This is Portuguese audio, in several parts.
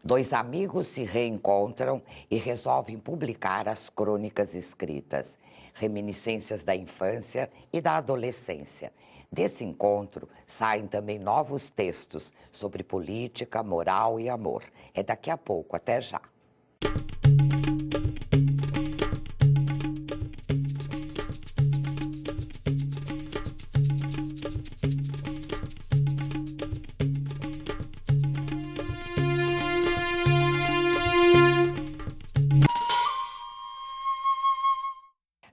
Dois amigos se reencontram e resolvem publicar as crônicas escritas, reminiscências da infância e da adolescência. Desse encontro saem também novos textos sobre política, moral e amor. É daqui a pouco, até já.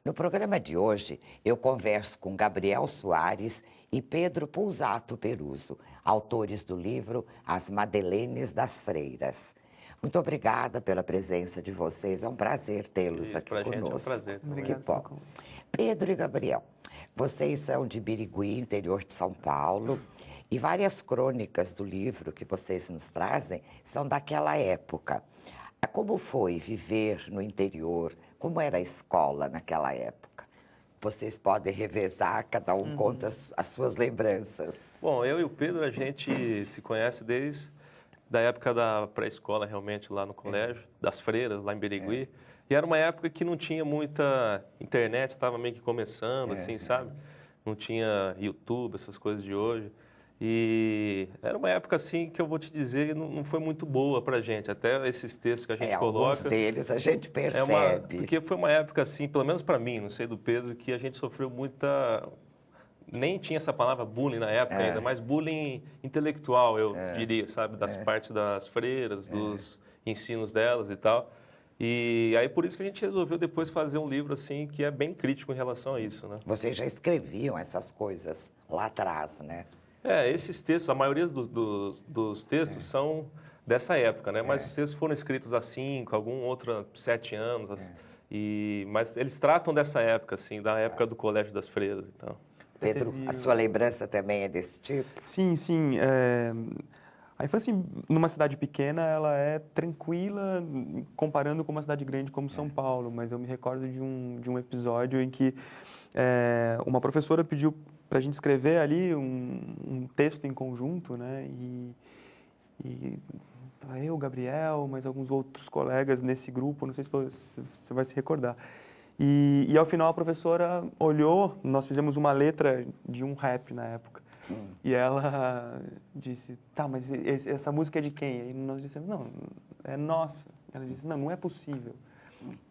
No programa de hoje, eu converso com Gabriel Soares e Pedro Pulzato Peruso, autores do livro As Madeleines das Freiras. Muito obrigada pela presença de vocês, é um prazer tê-los aqui pra conosco. Gente é um prazer também. Que bom. Pedro e Gabriel, vocês são de Birigui, interior de São Paulo, e várias crônicas do livro que vocês nos trazem são daquela época. Como foi viver no interior? Como era a escola naquela época? Vocês podem revezar, cada um conta as suas lembranças. Bom, eu e o Pedro, a gente se conhece desde da época da pré-escola, realmente, lá no colégio, das freiras, lá em Birigui. E era uma época que não tinha muita internet, estava meio que começando, assim, sabe? Não tinha YouTube, essas coisas de hoje. E era uma época, assim, que eu vou te dizer, não foi muito boa pra gente. Até esses textos que a gente coloca... Alguns deles a gente percebe. Porque foi uma época, assim, pelo menos para mim, não sei do Pedro, que a gente sofreu muita... Nem tinha essa palavra bullying na época ainda, mas bullying intelectual, eu diria, sabe? Das partes das freiras, dos ensinos delas e tal. E aí por isso que a gente resolveu depois fazer um livro, assim, que é bem crítico em relação a isso, né? Vocês já escreviam essas coisas lá atrás, né? Esses textos, a maioria dos textos são dessa época, né? Mas os textos foram escritos há 5, algum outro 7 anos. Mas eles tratam dessa época, assim, da época do Colégio das Freiras e tal. Pedro, a sua lembrança também é desse tipo? Sim, sim. A infância numa cidade pequena, ela é tranquila comparando com uma cidade grande como São Paulo, mas eu me recordo de um episódio em que uma professora pediu para a gente escrever ali um texto em conjunto, né? E eu, Gabriel, mas alguns outros colegas nesse grupo, não sei se você vai se recordar. E ao final a professora olhou, nós fizemos uma letra de um rap na época. E ela disse, tá, mas essa música é de quem? E nós dissemos, não, é nossa. Ela disse, não é possível.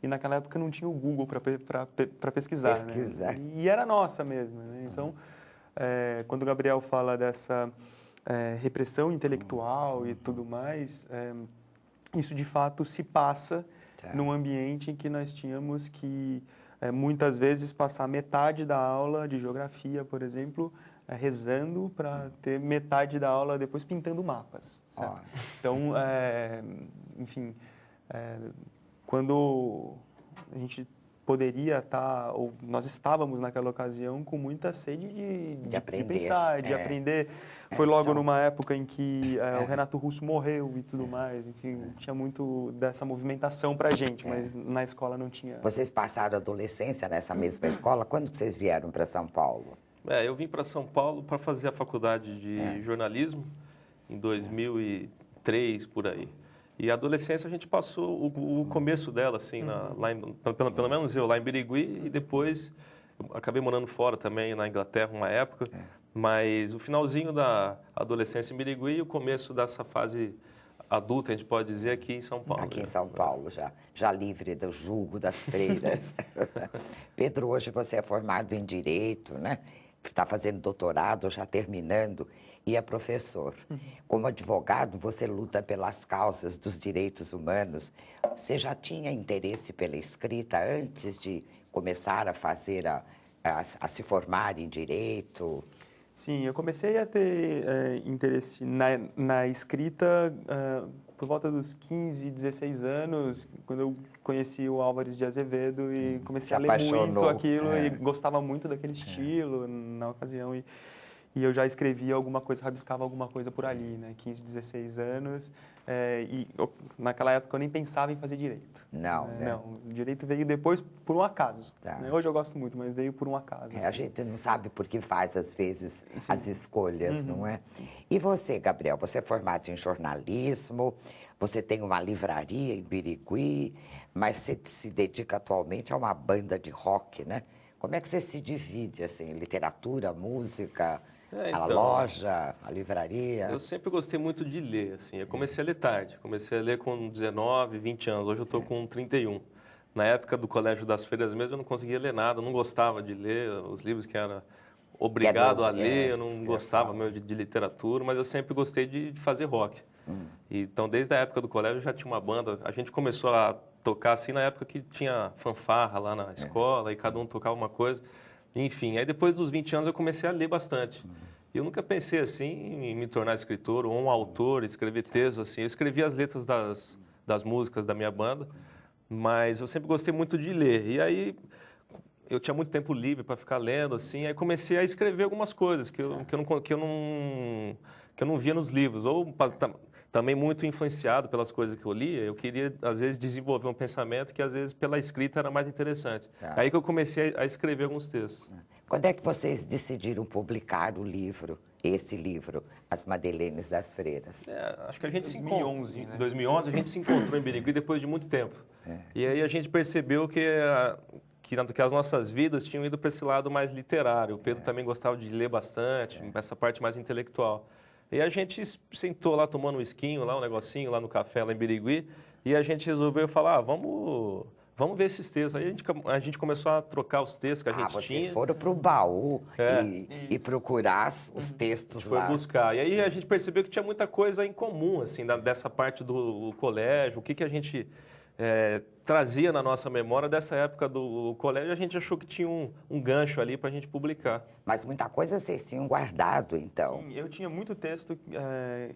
E naquela época não tinha o Google para pesquisar. Né? E era nossa mesmo. Né? Então, quando o Gabriel fala dessa repressão intelectual e tudo mais, isso de fato se passa num ambiente em que nós tínhamos que, muitas vezes, passar metade da aula de geografia, por exemplo, rezando para ter metade da aula depois pintando mapas. Certo? Então, enfim, quando a gente poderia estar, ou nós estávamos naquela ocasião com muita sede de pensar, de aprender. Foi logo numa época em que o Renato Russo morreu e tudo mais. Enfim, tinha muito dessa movimentação para a gente, mas na escola não tinha. Vocês passaram a adolescência nessa mesma escola? Quando que vocês vieram para São Paulo? Eu vim para São Paulo para fazer a faculdade de jornalismo em 2003, por aí. E a adolescência a gente passou o começo dela, assim, pelo menos eu, lá em Birigui, e depois eu acabei morando fora também, na Inglaterra, uma época. Mas o finalzinho da adolescência em Birigui e o começo dessa fase adulta, a gente pode dizer, aqui em São Paulo. Aqui em São Paulo, já livre do jugo das freiras. Pedro, hoje você é formado em Direito, né? Está fazendo doutorado, já terminando, e é professor. Como advogado, você luta pelas causas dos direitos humanos. Você já tinha interesse pela escrita antes de começar a fazer, a se formar em Direito? Sim, eu comecei a ter interesse na escrita por volta dos 15, 16 anos, quando eu conheci o Álvares de Azevedo e comecei a ler muito aquilo e gostava muito daquele estilo na ocasião. e eu já escrevia alguma coisa, rabiscava alguma coisa por ali, né? 15, 16 anos. Naquela época eu nem pensava em fazer direito. Não, né? Não, o direito veio depois por um acaso. Tá. Né? Hoje eu gosto muito, mas veio por um acaso. A gente não sabe por que faz, às vezes, as escolhas, não é? E você, Gabriel, você é formado em jornalismo, você tem uma livraria em Birigui, mas você se dedica atualmente a uma banda de rock, né? Como é que você se divide, assim, literatura, música, a loja, a livraria? Eu sempre gostei muito de ler, assim. Eu comecei a ler tarde. Comecei a ler com 19, 20 anos. Hoje eu estou com 31. Na época do Colégio das Freiras mesmo, eu não conseguia ler nada. Eu não gostava de ler os livros que era obrigado a ler. Eu não gostava mesmo de literatura, mas eu sempre gostei de fazer rock. Então, desde a época do colégio, eu já tinha uma banda. A gente começou a tocar assim na época que tinha fanfarra lá na escola e cada um tocava uma coisa. Enfim, aí depois dos 20 anos eu comecei a ler bastante. E eu nunca pensei assim em me tornar escritor ou um autor, escrever textos assim. Eu escrevia as letras das músicas da minha banda, mas eu sempre gostei muito de ler. E aí eu tinha muito tempo livre para ficar lendo assim, aí comecei a escrever algumas coisas que eu não via nos livros, ou também muito influenciado pelas coisas que eu lia. Eu queria às vezes desenvolver um pensamento que às vezes pela escrita era mais interessante. Aí que eu comecei a escrever alguns textos. Quando é que vocês decidiram publicar o livro, esse livro, As Madeleines das Freiras? Acho que a gente 2011, em né? 2011 a gente se encontrou em Birigui depois de muito tempo. E aí a gente percebeu que as nossas vidas tinham ido para esse lado mais literário. O Pedro também gostava de ler bastante, essa parte mais intelectual. E a gente sentou lá tomando um esquinho, lá um negocinho, lá no café, lá em Birigui, e a gente resolveu falar, vamos ver esses textos. Aí a gente começou a trocar os textos que a gente vocês tinha. foram para o baú e procurar os textos Foi lá. buscar. E aí a gente percebeu que tinha muita coisa em comum, assim, dessa parte do colégio, o que a gente trazia na nossa memória dessa época do colégio. A gente achou que tinha um gancho ali para a gente publicar. Mas muita coisa vocês tinham guardado, então. Sim, eu tinha muito texto,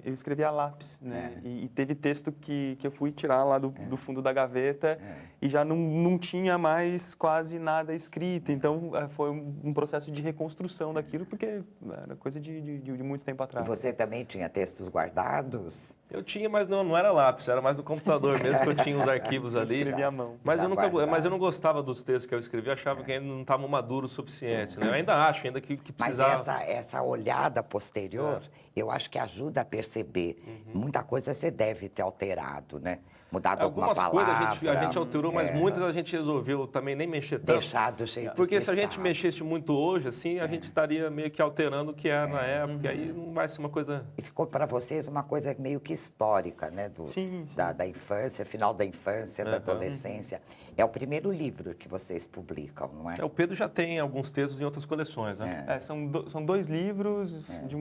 eu escrevia a lápis, né? E teve texto que eu fui tirar lá do fundo da gaveta e já não tinha mais quase nada escrito. Então, foi um processo de reconstrução daquilo, porque era coisa de muito tempo E atrás. você também tinha textos guardados? Eu tinha, mas não era lápis, era mais no computador mesmo, que eu tinha os arquivos ali. Escrevia à mão. Mas Já guardado. mas eu não gostava dos textos que eu escrevia, achava que ainda não estavam maduros o suficiente. Né? Eu ainda acho, ainda que Mas precisava. essa olhada posterior, eu acho que ajuda a perceber. Muita coisa você deve ter alterado, né? Mudado alguma Algumas palavra. coisas a gente alterou, mas muitas a gente resolveu também nem mexer tanto. Deixar do jeito Porque que se a gente estava. mexesse muito hoje, assim, a gente estaria meio que alterando o que era na época, e aí não vai ser uma coisa... E ficou para vocês uma coisa meio que histórica, né? Sim. Da infância, final da infância, da adolescência. É o primeiro livro que vocês publicam, não é? O Pedro já tem alguns textos em outras coleções, né? São dois livros de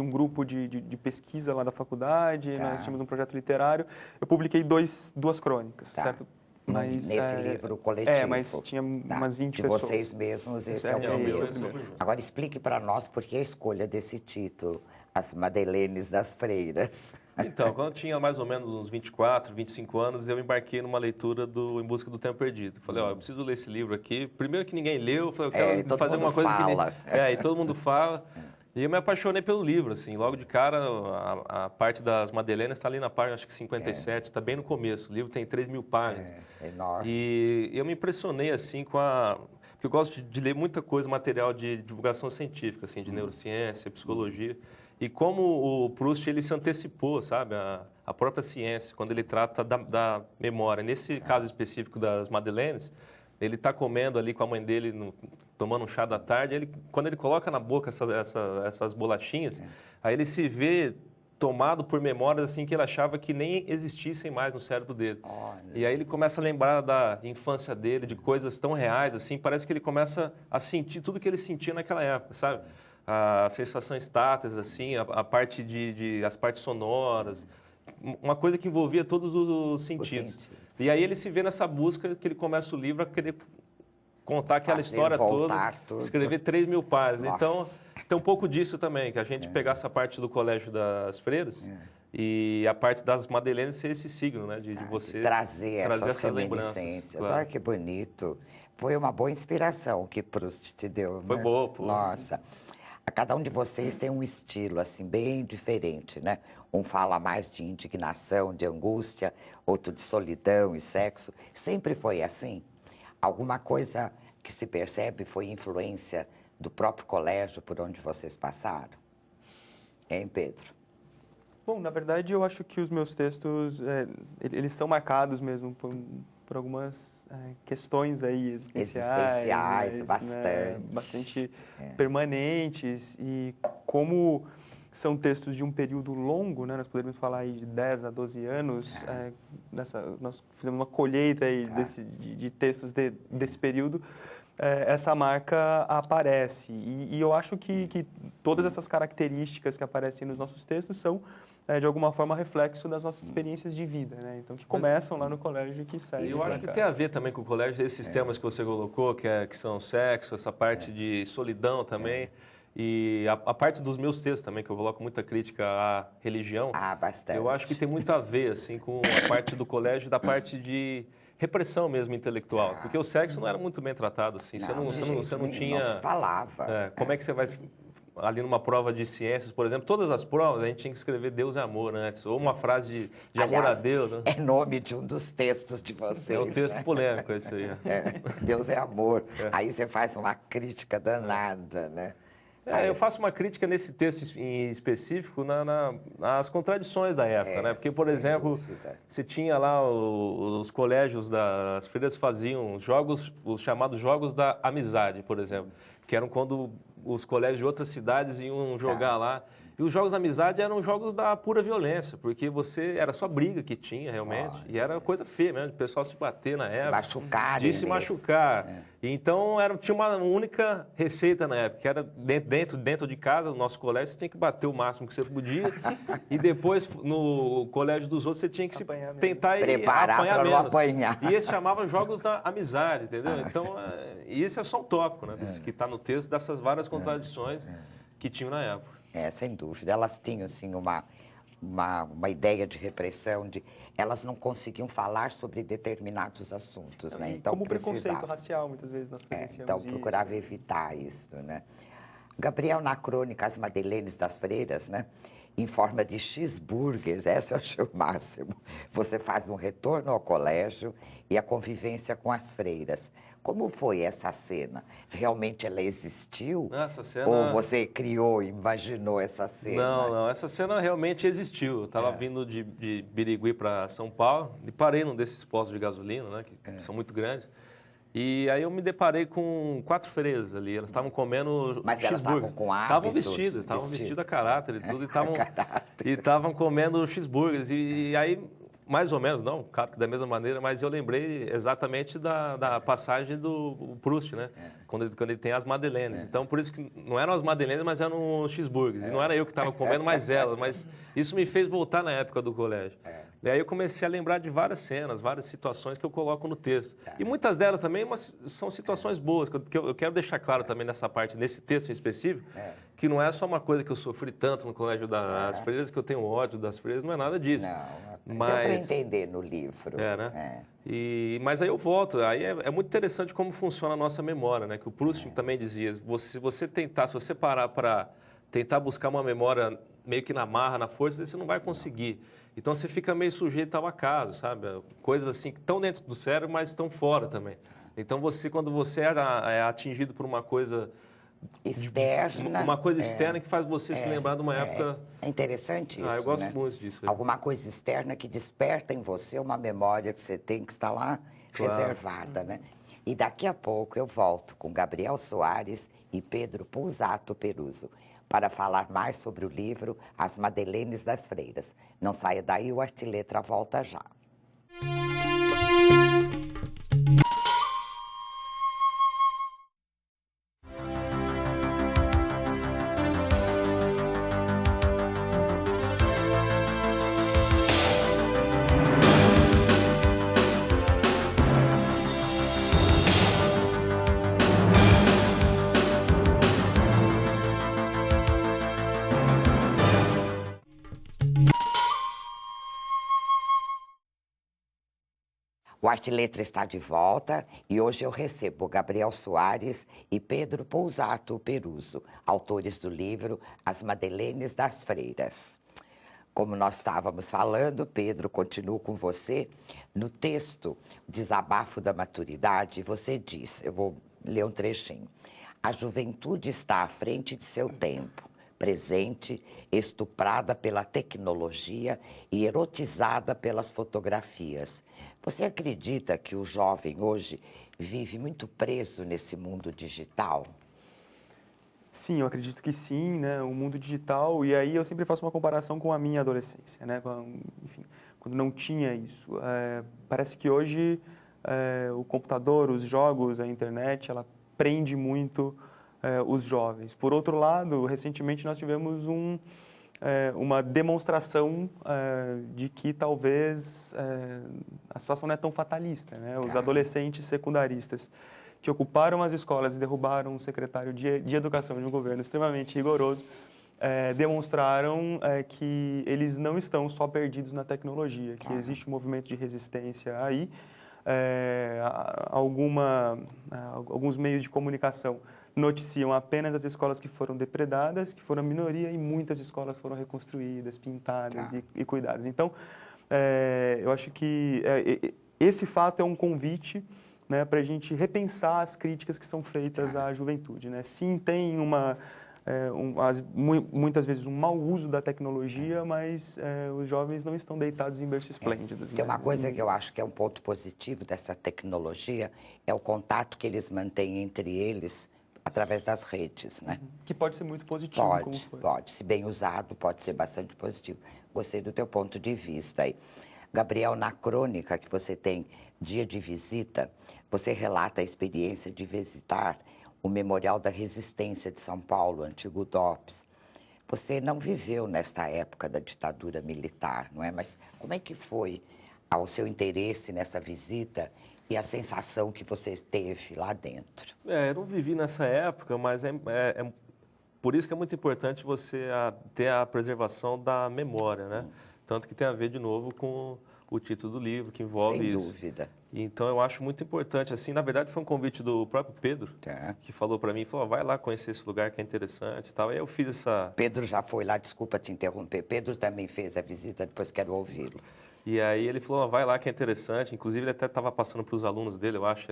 um grupo de pesquisa lá da faculdade. Nós tínhamos um projeto literário. Eu publiquei duas crônicas, certo? Mas, Nesse livro coletivo. Mas tinha umas 20 de pessoas. vocês mesmos, esse é o É o primeiro. primeiro. Agora explique para nós por que a escolha desse título, As Madeleines das Freiras. Então, quando eu tinha mais ou menos uns 24, 25 anos, eu embarquei numa leitura do Em Busca do Tempo Perdido. Falei, eu preciso ler esse livro aqui. Primeiro que ninguém leu, eu falei, eu quero todo fazer mundo uma coisa fala. e todo mundo fala. E eu me apaixonei pelo livro, assim, logo de cara, a parte das Madeleines está ali na página, acho que 57, está bem no começo. O livro tem 3.000 páginas. É enorme. E eu me impressionei, assim, porque eu gosto de ler muita coisa, material de divulgação científica, assim, de neurociência, psicologia. E como o Proust, ele se antecipou, sabe, a própria ciência, quando ele trata da memória. Nesse caso específico das Madeleines, ele está comendo ali com a mãe dele, tomando um chá da tarde, quando ele coloca na boca essas bolachinhas, aí ele se vê tomado por memórias assim que ele achava que nem existissem mais no cérebro dele. Olha. E aí ele começa a lembrar da infância dele, de coisas tão reais, assim, parece que ele começa a sentir tudo que ele sentia naquela época, sabe? As sensações táteis, assim, a parte as partes sonoras, uma coisa que envolvia todos os sentidos. E aí ele se vê nessa busca que ele começa o livro a querer contar aquela história toda, escrever 3.000 páginas. Então, tem um pouco disso também, que a gente pegar essa parte do Colégio das Freiras e a parte das Madeleines ser esse signo, né? De você trazer essas lembranças. reminiscências. Claro. Olha que bonito. Foi uma boa inspiração que Proust te deu, Foi né? boa, pô. Nossa. Cada um de vocês tem um estilo, assim, bem diferente, né? Um fala mais de indignação, de angústia, outro de solidão e sexo. Sempre foi assim? Alguma coisa que se percebe foi influência do próprio colégio por onde vocês passaram? Hein, Pedro? Bom, na verdade, eu acho que os meus textos, eles são marcados mesmo por algumas questões aí Existenciais, né, bastante. bastante permanentes. E como são textos de um período longo, né, nós poderíamos falar aí de 10 a 12 anos, nós fizemos uma colheita aí de textos desse período, essa marca aparece. E eu acho que todas essas características que aparecem nos nossos textos são, de alguma forma, reflexo das nossas experiências de vida, né? Então, que começam lá no colégio e que seguem. Eu acho que tem a ver também com o colégio, esses temas que você colocou, que são sexo, essa parte de solidão também. E a parte dos meus textos também, que eu coloco muita crítica à religião. Ah, bastante. Eu acho que tem muito a ver, assim, com a parte do colégio, da parte de repressão mesmo intelectual. Porque o sexo não era muito bem tratado, assim. Você não tinha... Não se falava. Como é que você vai... Ali numa prova de ciências, por exemplo, todas as provas a gente tinha que escrever Deus é amor antes, ou uma frase de amor a Deus. Né? É nome de um dos textos de vocês. É um texto polêmico esse aí. Deus é amor. Aí você faz uma crítica danada, né? Eu faço uma crítica nesse texto em específico nas contradições da época, né? Porque, por exemplo, você tinha lá os colégios das freiras faziam jogos, os chamados jogos da amizade, por exemplo, que eram quando os colégios de outras cidades iam jogar lá. E os jogos da amizade eram jogos da pura violência, porque era só briga que tinha realmente, e era coisa feia mesmo, o pessoal se bater na época. Se machucar. De se machucar. Então, tinha uma única receita na época, que era dentro de casa, no nosso colégio, você tinha que bater o máximo que você podia, e depois, no colégio dos outros, você tinha que tentar preparar apanhar para não apanhar. E esse chamava jogos da amizade, entendeu? Então, esse é só um tópico, né, que está no texto, dessas várias contradições que tinham na época. Sem dúvida. Elas tinham, assim, uma ideia de repressão, elas não conseguiam falar sobre determinados assuntos, né? Então, como preconceito racial, muitas vezes nós presenciamos então, procurava evitar isso, né? Gabriel, na crônica As Madeleines das Freiras, né? Em forma de cheeseburgers, essa eu achei o máximo. Você faz um retorno ao colégio e a convivência com as freiras. Como foi essa cena? Realmente ela existiu? Essa cena... Ou você criou, imaginou essa cena? Não, essa cena realmente existiu. Eu estava vindo de Birigui para São Paulo e parei num desses postos de gasolina, né, que são muito grandes. E aí eu me deparei com 4 freiras ali, elas estavam comendo Mas elas estavam com hábito? Estavam vestidas a caráter e tudo, e estavam comendo cheeseburgers. E aí, mais ou menos, não, claro que da mesma maneira, mas eu lembrei exatamente da passagem do Proust, né? Quando ele tem as madeleines. Então, por isso que não eram as madeleines, mas eram os cheeseburgers. E não era eu que estava comendo, mas elas. Mas isso me fez voltar na época do colégio. E aí eu comecei a lembrar de várias cenas, várias situações que eu coloco no texto. E muitas delas também são situações boas, que eu quero deixar claro também nessa parte, nesse texto em específico, que não é só uma coisa que eu sofri tanto no colégio das freiras, que eu tenho ódio das freiras, não é nada disso. Não, deu para entender no livro. Né? Mas aí eu volto, aí é muito interessante como funciona a nossa memória, né? Que o Proust também dizia, se você parar para tentar buscar uma memória meio que na marra, na força, você não vai conseguir. Então você fica meio sujeito ao acaso, sabe? Coisas assim que estão dentro do cérebro, mas estão fora também. Então quando você é atingido por uma coisa externa, uma coisa externa que faz você se lembrar de uma época... É interessante isso, eu gosto muito disso. Alguma coisa externa que desperta em você uma memória que você tem que estar lá reservada, né? E daqui a pouco eu volto com Gabriel Soares e Pedro Pulzato Peruso para falar mais sobre o livro As Madeleines das Freiras. Não saia daí, o Artiletra volta já. O Arte e Letra está de volta e hoje eu recebo Gabriel Soares e Pedro Pousato Peruso, autores do livro As Madeleines das Freiras. Como nós estávamos falando, Pedro, continuo com você. No texto Desabafo da Maturidade, você diz, eu vou ler um trechinho, a juventude está à frente de seu tempo, presente, estuprada pela tecnologia e erotizada pelas fotografias. Você acredita que o jovem hoje vive muito preso nesse mundo digital? Sim, eu acredito que sim, né? O mundo digital, e aí eu sempre faço uma comparação com a minha adolescência, né? Enfim, quando não tinha isso. Parece que hoje o computador, os jogos, a internet, ela prende muito os jovens. Por outro lado, recentemente nós tivemos uma demonstração de que talvez a situação não é tão fatalista, né? Os adolescentes secundaristas que ocuparam as escolas e derrubaram um secretário de educação de um governo extremamente rigoroso, demonstraram que eles não estão só perdidos na tecnologia, que existe um movimento de resistência aí. Alguns meios de comunicação noticiam apenas as escolas que foram depredadas, que foram a minoria, e muitas escolas foram reconstruídas, pintadas e cuidadas. Então, eu acho que esse fato é um convite, né, para a gente repensar as críticas que são feitas à juventude, né? Sim, tem muitas vezes um mau uso da tecnologia, mas os jovens não estão deitados em berço esplêndido. Tem uma coisa que eu acho que é um ponto positivo dessa tecnologia, é o contato que eles mantêm entre eles através das redes, né? Que pode ser muito positivo, como foi. Pode. Se bem usado, pode ser bastante positivo. Gostei do teu ponto de vista aí. Gabriel, na crônica que você tem, Dia de Visita, você relata a experiência de visitar o Memorial da Resistência de São Paulo, antigo DOPS. Você não viveu nesta época da ditadura militar, não é? Mas como é que foi o seu interesse nessa visita e a sensação que você teve lá dentro? Eu não vivi nessa época, mas por isso que é muito importante você ter a preservação da memória, né? Tanto que tem a ver, de novo, com o título do livro, que envolve isso. Sem dúvida. Então, eu acho muito importante. Assim, na verdade, foi um convite do próprio Pedro, que falou para mim, vai lá conhecer esse lugar que é interessante e tal. Aí eu fiz essa... Pedro já foi lá, desculpa te interromper. Pedro também fez a visita, depois quero ouvi-lo. E aí ele falou, vai lá que é interessante. Inclusive, ele até estava passando para os alunos dele, eu acho,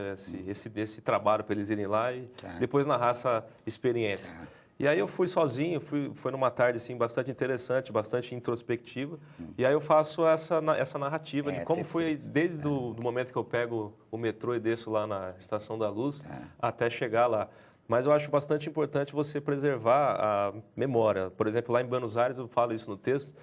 esse trabalho para eles irem lá e depois narrar essa experiência. E aí eu fui sozinho, foi numa tarde assim, bastante interessante, bastante introspectiva. E aí eu faço essa narrativa de como foi desde do momento que eu pego o metrô e desço lá na Estação da Luz até chegar lá. Mas eu acho bastante importante você preservar a memória. Por exemplo, lá em Buenos Aires, eu falo isso no texto,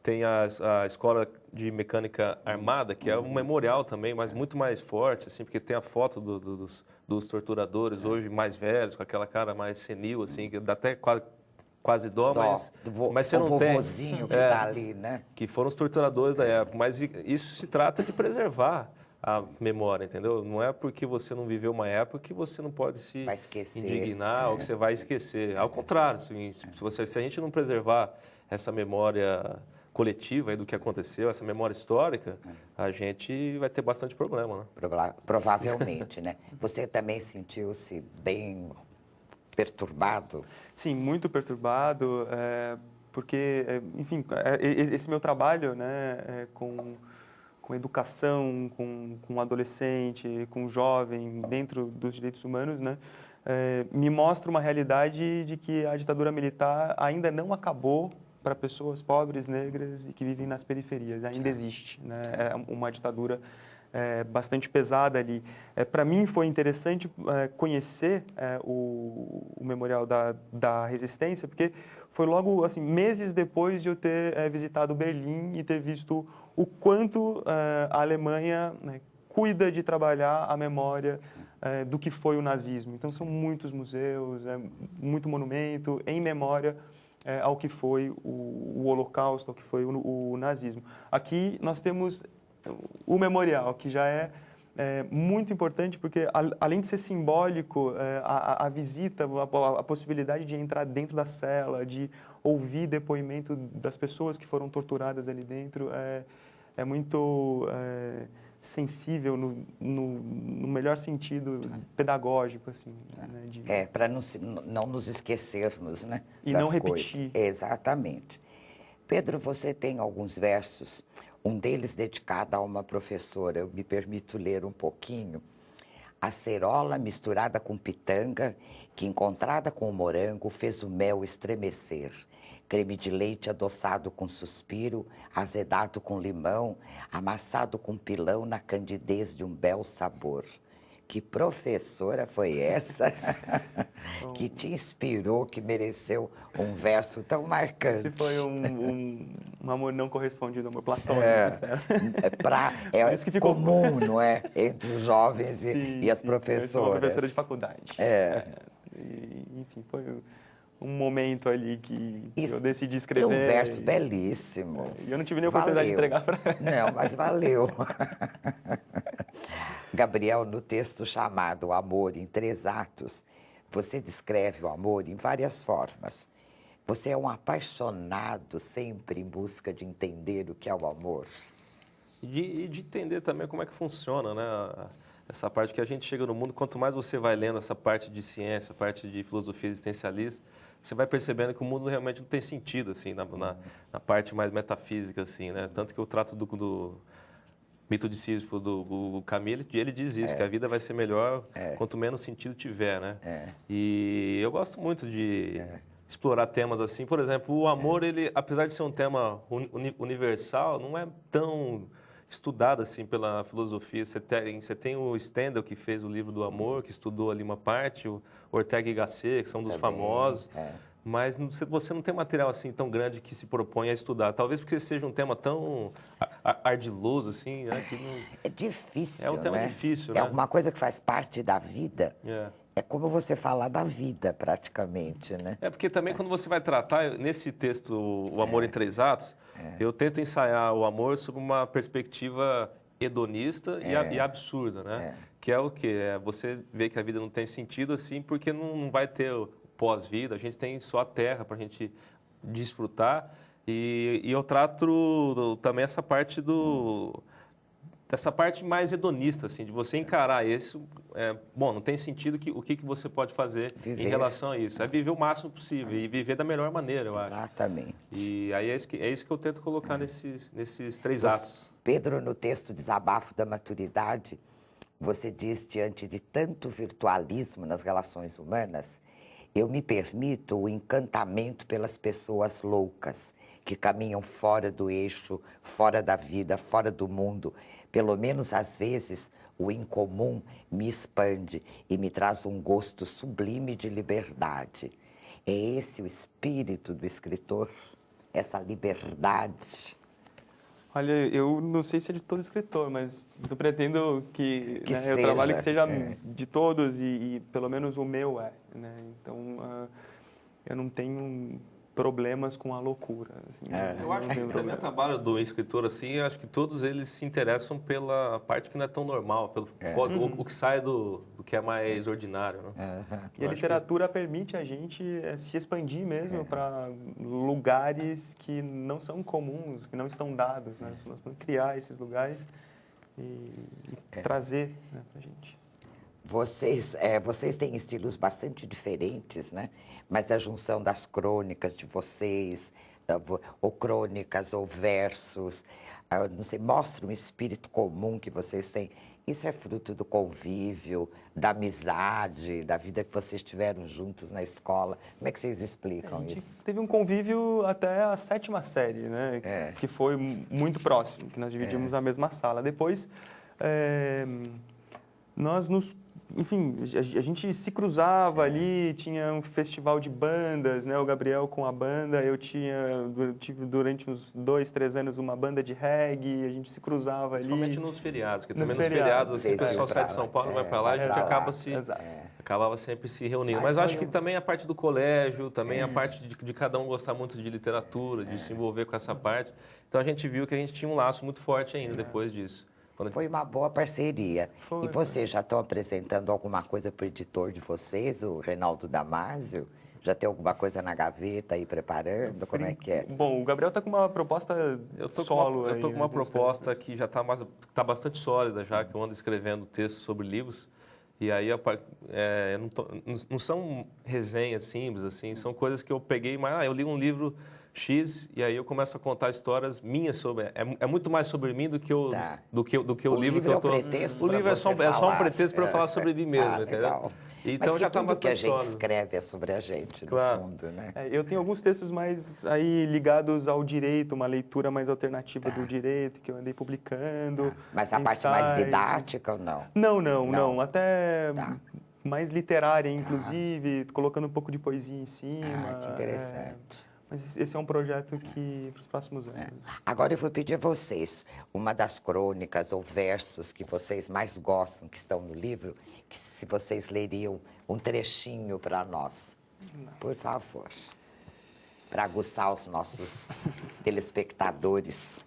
tem a Escola de Mecânica Armada, que é um memorial também, mas muito mais forte, assim, porque tem a foto dos torturadores hoje mais velhos, com aquela cara mais senil, assim, que dá até quase dó, mas você não tem. O vovozinho que está ali, né? Que foram os torturadores da época. Mas isso se trata de preservar a memória, entendeu? Não é porque você não viveu uma época que você não pode se indignar ou que você vai esquecer. Ao contrário, se a gente não preservar essa memória coletiva aí do que aconteceu, essa memória histórica, a gente vai ter bastante problema, né? Provavelmente, né? Você também sentiu-se bem perturbado? Sim, muito perturbado, porque, enfim, esse meu trabalho, né, com educação, com adolescente, com jovem, dentro dos direitos humanos, né, me mostra uma realidade de que a ditadura militar ainda não acabou para pessoas pobres, negras e que vivem nas periferias. Ainda existe, né? É uma ditadura bastante pesada ali. Para mim foi interessante conhecer o Memorial da Resistência, porque foi logo assim, meses depois de eu ter visitado Berlim e ter visto o quanto a Alemanha, né, cuida de trabalhar a memória do que foi o nazismo. Então são muitos museus, muito monumento em memória ao que foi o Holocausto, ao que foi o nazismo. Aqui nós temos o memorial, que já é muito importante, porque além de ser simbólico, a visita, a possibilidade de entrar dentro da cela, de ouvir depoimento das pessoas que foram torturadas ali dentro, é muito sensível no melhor sentido pedagógico, assim. Né, para não nos esquecermos, né, e das não coisas. repetir. Exatamente. Pedro, você tem alguns versos, um deles dedicado a uma professora. Eu me permito ler um pouquinho. Acerola misturada com pitanga, que encontrada com o morango fez o mel estremecer. Creme de leite adoçado com suspiro, azedado com limão, amassado com pilão na candidez de um bel sabor. Que professora foi essa que te inspirou, que mereceu um verso tão marcante? Esse foi um amor não correspondido, um amor platônico, certo? É Isso que ficou comum, não é? Entre os jovens sim, e as sim, professoras. Eu sou uma professora de faculdade. Enfim, foi um momento ali que eu decidi escrever. E um verso belíssimo. E eu não tive nem oportunidade de entregar para ela. Não, mas valeu. Gabriel, no texto chamado Amor em Três Atos, você descreve o amor em várias formas. Você é um apaixonado sempre em busca de entender o que é o amor. E de entender também como é que funciona, né? Essa parte que a gente chega no mundo, quanto mais você vai lendo essa parte de ciência, parte de filosofia existencialista, você vai percebendo que o mundo realmente não tem sentido, assim, na parte mais metafísica, assim, né? Tanto que eu trato do mito de Sísifo do Camus, ele diz isso, que a vida vai ser melhor quanto menos sentido tiver, né? E eu gosto muito de explorar temas assim. Por exemplo, o amor, ele, apesar de ser um tema universal, não é tão estudado assim pela filosofia. Você tem o Stendhal, que fez o livro do amor, que estudou ali uma parte, o Ortega y Gasset, que são dos famosos. Mas você não tem material assim tão grande que se propõe a estudar. Talvez porque seja um tema tão ardiloso, assim, né? Que não... É difícil, é um tema né? difícil, É né? alguma coisa que faz parte da vida. É como você falar da vida, praticamente, né? É porque também quando você vai tratar, nesse texto, O Amor em Três Atos, eu tento ensaiar o amor sob uma perspectiva hedonista e absurda, né? Que é o quê? Você vê que a vida não tem sentido assim porque não vai ter pós-vida, a gente tem só a terra para a gente desfrutar. E eu trato também essa parte dessa parte mais hedonista, assim, de você encarar isso. Bom, não tem sentido o que você pode fazer em relação a isso. É viver o máximo possível e viver da melhor maneira, eu acho. Exatamente. E aí é isso que eu tento colocar nesses três atos. Pedro, no texto Desabafo da Maturidade, você diz, diante de tanto virtualismo nas relações humanas, eu me permito o encantamento pelas pessoas loucas, que caminham fora do eixo, fora da vida, fora do mundo. Pelo menos, às vezes, o incomum me expande e me traz um gosto sublime de liberdade. É esse o espírito do escritor? Essa liberdade? Olha, eu não sei se é de todo escritor, mas eu pretendo que né, eu trabalho que seja de todos e pelo menos o meu é. Né? Então, eu não tenho problemas com a loucura. Assim, eu acho que também o trabalho do escritor, assim, eu acho que todos eles se interessam pela parte que não é tão normal, pelo o que sai do que é mais ordinário. Né? E a literatura permite a gente se expandir mesmo para lugares que não são comuns, que não estão dados. Né? Nós podemos criar esses lugares e trazer para a gente. Vocês têm estilos bastante diferentes, né? Mas a junção das crônicas de vocês, ou crônicas ou versos, não sei, mostra um espírito comum que vocês têm. Isso é fruto do convívio, da amizade, da vida que vocês tiveram juntos na escola. Como é que vocês explicam isso? A gente teve um convívio até a 7ª série, né? Que foi muito próximo, que nós dividimos a mesma sala. Depois, enfim, a gente se cruzava ali, tinha um festival de bandas, né? O Gabriel com a banda, eu tive durante uns 2, 3 anos uma banda de reggae, a gente se cruzava ali. Principalmente nos feriados, porque também nos feriados assim, o pessoal sai de São Paulo, vai para lá e a gente acabava sempre se reunindo. Mas eu acho que também a parte do colégio, também a parte de cada um gostar muito de literatura, de se envolver com essa parte. Então a gente viu que a gente tinha um laço muito forte ainda depois disso. Foi uma boa parceria. E vocês já estão apresentando alguma coisa para o editor de vocês, o Reinaldo Damasio? Já tem alguma coisa na gaveta aí preparando? Como é que é? Bom, o Gabriel está com uma proposta solo. Eu tô aí, com uma né, proposta que já tá bastante sólida já, que eu ando escrevendo textos sobre livros. E aí não são resenhas simples, assim, são coisas que eu peguei, mas eu li um livro X e aí eu começo a contar histórias minhas sobre. É muito mais sobre mim do que o livro que eu tô. O livro é um pretexto. O livro é só um pretexto para eu falar sobre mim mesmo, entendeu? Legal. Então mas já está tudo que a bastante gente sólido. escreve é sobre a gente, Claro. no fundo, né? Eu tenho alguns textos mais aí ligados ao direito, uma leitura mais alternativa do direito, que eu andei publicando. Mas a parte mais insights. didática ou não? Não. Até mais literária, Tá. inclusive, colocando um pouco de poesia em cima. Que interessante. Mas esse é um projeto que, para os próximos anos. Agora eu vou pedir a vocês uma das crônicas ou versos que vocês mais gostam, que estão no livro, que se vocês leriam um trechinho para nós, por favor, para aguçar os nossos telespectadores.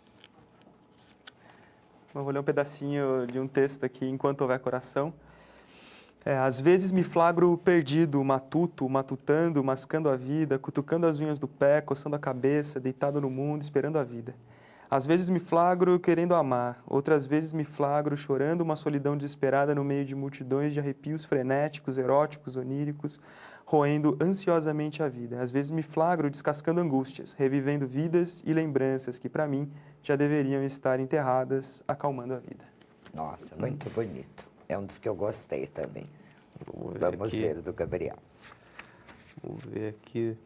Eu vou ler um pedacinho de um texto aqui, Enquanto Houver Coração. Às vezes me flagro perdido, matuto, matutando, mascando a vida, cutucando as unhas do pé, coçando a cabeça, deitado no mundo, esperando a vida. Às vezes me flagro querendo amar, outras vezes me flagro chorando uma solidão desesperada no meio de multidões de arrepios frenéticos, eróticos, oníricos, roendo ansiosamente a vida. Às vezes me flagro descascando angústias, revivendo vidas e lembranças que, para mim, já deveriam estar enterradas, acalmando a vida. Nossa, muito bonito. É um dos que eu gostei também. Vamos aqui. ver o do Gabriel. Vamos ver aqui.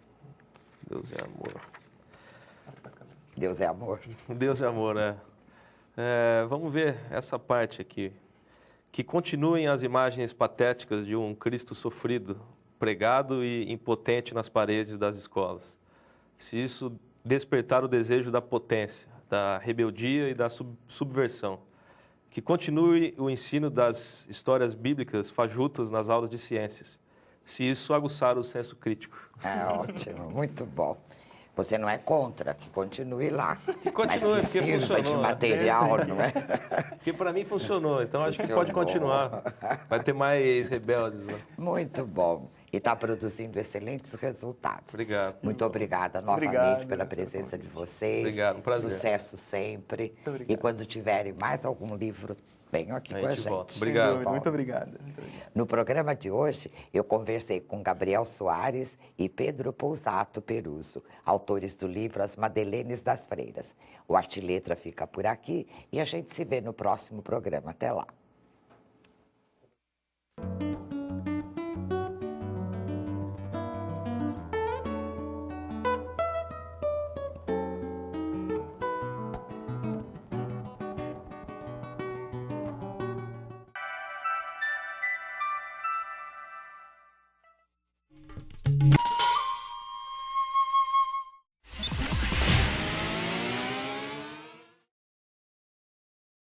Deus é amor. Deus é amor. Deus é amor, vamos ver essa parte aqui. Que continuem as imagens patéticas de um Cristo sofrido, pregado e impotente nas paredes das escolas. Se isso despertar o desejo da potência, da rebeldia e da subversão. Que continue o ensino das histórias bíblicas fajutas nas aulas de ciências. Se isso aguçar o senso crítico. Ótimo, muito bom. Você não é contra, que continue lá. Que continue, mas que porque sirva funcionou. de material, não é? Porque para mim funcionou, então acho que pode continuar. Vai ter mais rebeldes lá. Muito bom. E está produzindo excelentes resultados. Obrigado. Muito obrigada novamente Obrigado, pela presença de vocês. Obrigado, um prazer. Sucesso sempre. obrigado. E quando tiverem mais algum livro, venham aqui A com a gente gente. volta. Obrigado. Muito obrigado. No programa de hoje, eu conversei com Gabriel Soares e Pedro Pousato Peruso, autores do livro As Madeleines das Freiras. O Arte e Letra fica por aqui e a gente se vê no próximo programa. Até lá.